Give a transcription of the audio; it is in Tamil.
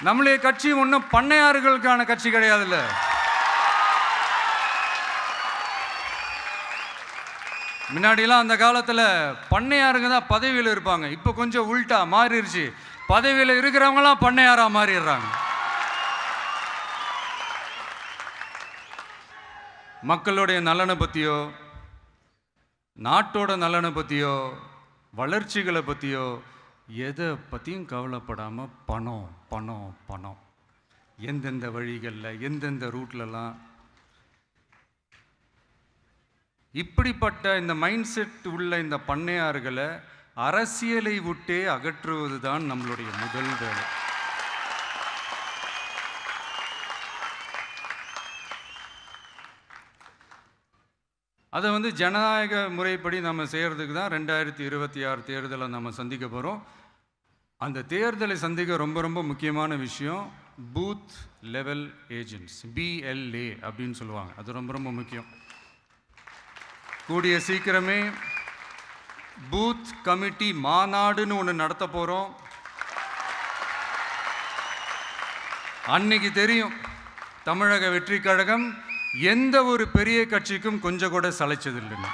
நம்மளுடைய கட்சி ஒன்றும் பண்ணையாறுகளுக்கான கட்சி கிடையாதுல்ல. முன்னாடிலாம் அந்த காலத்தில் பண்ணையாருங்க தான் பதவியில் இருப்பாங்க. இப்போ கொஞ்சம் உள்டா மாறிடுச்சு. பதவியில் இருக்கிறவங்களாம் பண்ணையாராக மாறிடுறாங்க. மக்களுடைய நலனை பற்றியோ, நாட்டோட நலனை பற்றியோ, வளர்ச்சிகளை பற்றியோ எதை பற்றியும் கவலைப்படாமல் பணம் பணம் பணம், எந்தெந்த வழிகளில் எந்தெந்த ரூட்லலாம். இப்படிப்பட்ட இந்த மைண்ட் செட் உள்ள இந்த பண்ணையார்களை அரசியலை விட்டே அகற்றுவது தான் நம்மளுடைய முதல் வேலை. அதை ஜனநாயக முறைப்படி நம்ம செய்கிறதுக்கு தான் 2026 தேர்தலை நம்ம சந்திக்க போகிறோம். அந்த தேர்தலை சந்திக்க ரொம்ப ரொம்ப முக்கியமான விஷயம் பூத் லெவல் ஏஜென்ட்ஸ், BLA அப்படின்னு சொல்லுவாங்க. அது ரொம்ப ரொம்ப முக்கியம். கூடிய சீக்கிரமே பூத் கமிட்டி மாநாடுன்னு ஒன்று நடத்த போகிறோம். அன்னைக்கு தெரியும் தமிழக வெற்றி கழகம் எந்த ஒரு பெரிய கட்சிக்கும் கொஞ்சம் கூட சளைச்சதில்லைன்னு.